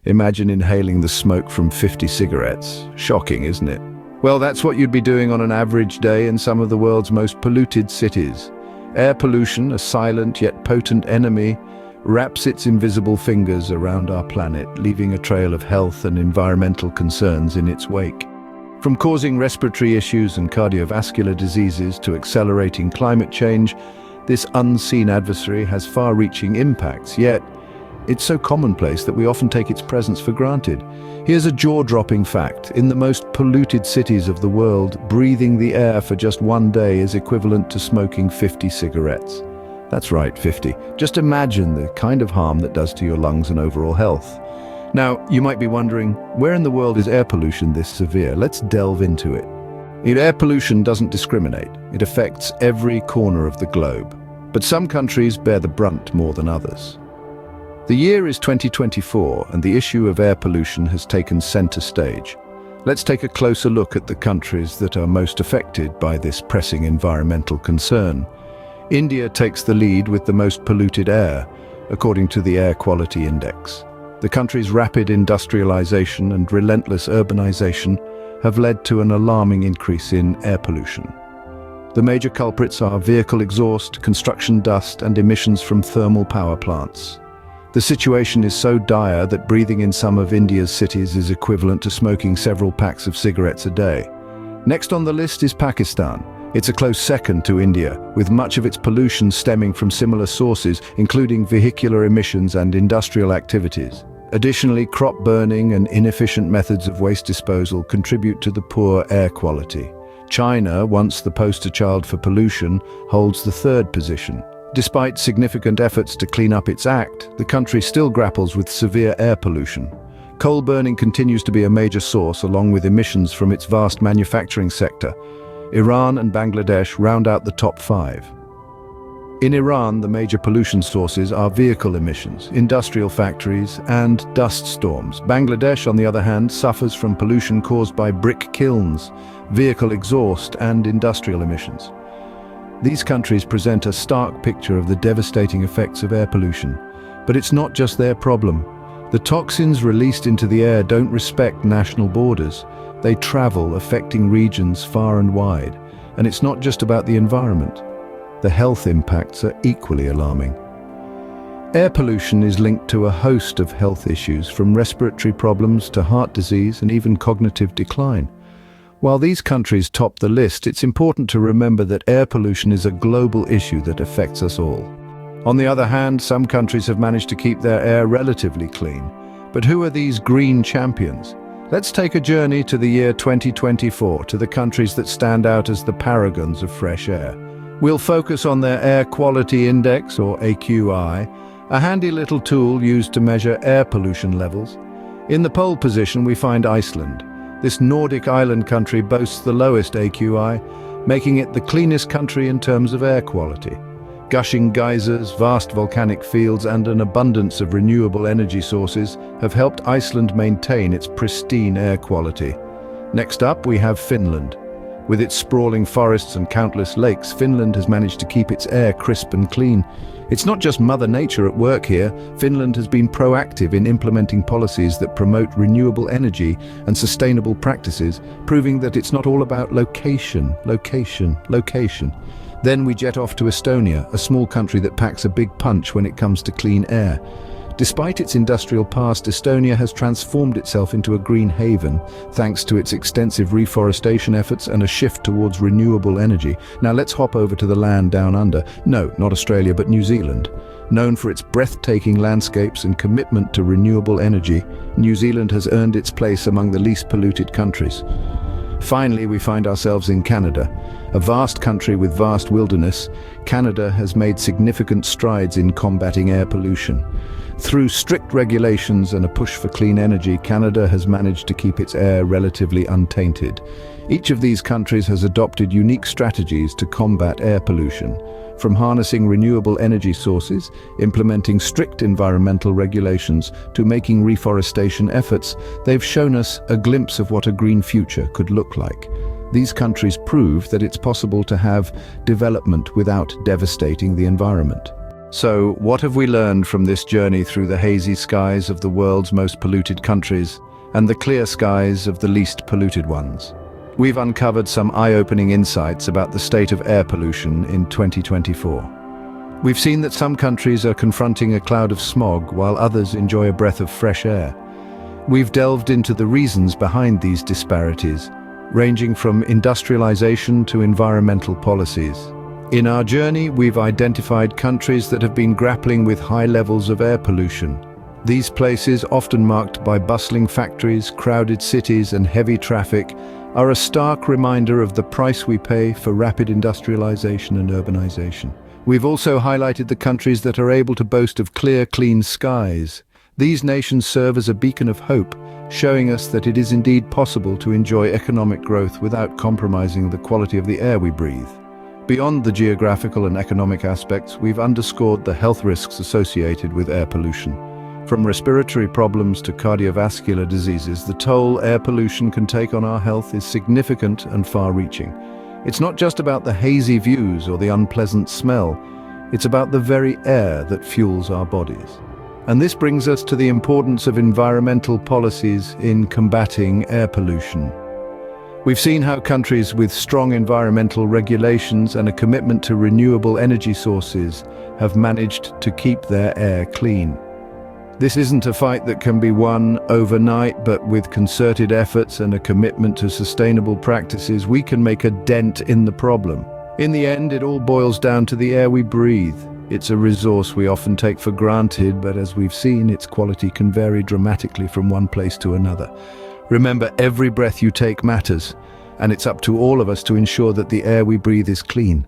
Imagine inhaling the smoke from 50 cigarettes. Shocking, isn't it? Well, that's what you'd be doing on an average day in some of the world's most polluted cities. Air pollution, a silent yet potent enemy, wraps its invisible fingers around our planet, leaving a trail of health and environmental concerns in its wake. From causing respiratory issues and cardiovascular diseases to accelerating climate change, this unseen adversary has far-reaching impacts, yet it's so commonplace that we often take its presence for granted. Here's a jaw-dropping fact. In the most polluted cities of the world, breathing the air for just one day is equivalent to smoking 50 cigarettes. That's right, 50. Just imagine the kind of harm that does to your lungs and overall health. Now, you might be wondering, where in the world is air pollution this severe? Let's delve into it. Air pollution doesn't discriminate. It affects every corner of the globe. But some countries bear the brunt more than others. The year is 2024, and the issue of air pollution has taken center stage. Let's take a closer look at the countries that are most affected by this pressing environmental concern. India takes the lead with the most polluted air, according to the Air Quality Index. The country's rapid industrialization and relentless urbanization have led to an alarming increase in air pollution. The major culprits are vehicle exhaust, construction dust, and emissions from thermal power plants. The situation is so dire that breathing in some of India's cities is equivalent to smoking several packs of cigarettes a day. Next on the list is Pakistan. It's a close second to India, with much of its pollution stemming from similar sources, including vehicular emissions and industrial activities. Additionally, crop burning and inefficient methods of waste disposal contribute to the poor air quality. China, once the poster child for pollution, holds the third position. Despite significant efforts to clean up its act, the country still grapples with severe air pollution. Coal burning continues to be a major source, along with emissions from its vast manufacturing sector. Iran and Bangladesh round out the top 5. In Iran, the major pollution sources are vehicle emissions, industrial factories, and dust storms. Bangladesh, on the other hand, suffers from pollution caused by brick kilns, vehicle exhaust, and industrial emissions. These countries present a stark picture of the devastating effects of air pollution. But it's not just their problem. The toxins released into the air don't respect national borders. They travel, affecting regions far and wide. And it's not just about the environment. The health impacts are equally alarming. Air pollution is linked to a host of health issues, from respiratory problems to heart disease and even cognitive decline. While these countries top the list, it's important to remember that air pollution is a global issue that affects us all. On the other hand, some countries have managed to keep their air relatively clean. But who are these green champions? Let's take a journey to the year 2024, to the countries that stand out as the paragons of fresh air. We'll focus on their Air Quality Index, or AQI, a handy little tool used to measure air pollution levels. In the pole position, we find Iceland. This Nordic island country boasts the lowest AQI, making it the cleanest country in terms of air quality. Gushing geysers, vast volcanic fields, and an abundance of renewable energy sources have helped Iceland maintain its pristine air quality. Next up, we have Finland. With its sprawling forests and countless lakes, Finland has managed to keep its air crisp and clean. It's not just Mother Nature at work here. Finland has been proactive in implementing policies that promote renewable energy and sustainable practices, proving that it's not all about location. Then we jet off to Estonia, a small country that packs a big punch when it comes to clean air. Despite its industrial past, Estonia has transformed itself into a green haven, thanks to its extensive reforestation efforts and a shift towards renewable energy. Now let's hop over to the land down under. No, not Australia, but New Zealand. Known for its breathtaking landscapes and commitment to renewable energy, New Zealand has earned its place among the least polluted countries. Finally, we find ourselves in Canada. A vast country with vast wilderness, Canada has made significant strides in combating air pollution. Through strict regulations and a push for clean energy, Canada has managed to keep its air relatively untainted. Each of these countries has adopted unique strategies to combat air pollution. From harnessing renewable energy sources, implementing strict environmental regulations, to making reforestation efforts, they've shown us a glimpse of what a green future could look like. These countries prove that it's possible to have development without devastating the environment. So, what have we learned from this journey through the hazy skies of the world's most polluted countries and the clear skies of the least polluted ones? We've uncovered some eye-opening insights about the state of air pollution in 2024. We've seen that some countries are confronting a cloud of smog while others enjoy a breath of fresh air. We've delved into the reasons behind these disparities, ranging from industrialization to environmental policies. In our journey, we've identified countries that have been grappling with high levels of air pollution. These places, often marked by bustling factories, crowded cities, and heavy traffic, are a stark reminder of the price we pay for rapid industrialization and urbanization. We've also highlighted the countries that are able to boast of clear, clean skies. These nations serve as a beacon of hope, showing us that it is indeed possible to enjoy economic growth without compromising the quality of the air we breathe. Beyond the geographical and economic aspects, we've underscored the health risks associated with air pollution. From respiratory problems to cardiovascular diseases, the toll air pollution can take on our health is significant and far-reaching. It's not just about the hazy views or the unpleasant smell, it's about the very air that fuels our bodies. And this brings us to the importance of environmental policies in combating air pollution. We've seen how countries with strong environmental regulations and a commitment to renewable energy sources have managed to keep their air clean. This isn't a fight that can be won overnight, but with concerted efforts and a commitment to sustainable practices, we can make a dent in the problem. In the end, it all boils down to the air we breathe. It's a resource we often take for granted, but as we've seen, its quality can vary dramatically from one place to another. Remember, every breath you take matters, and it's up to all of us to ensure that the air we breathe is clean.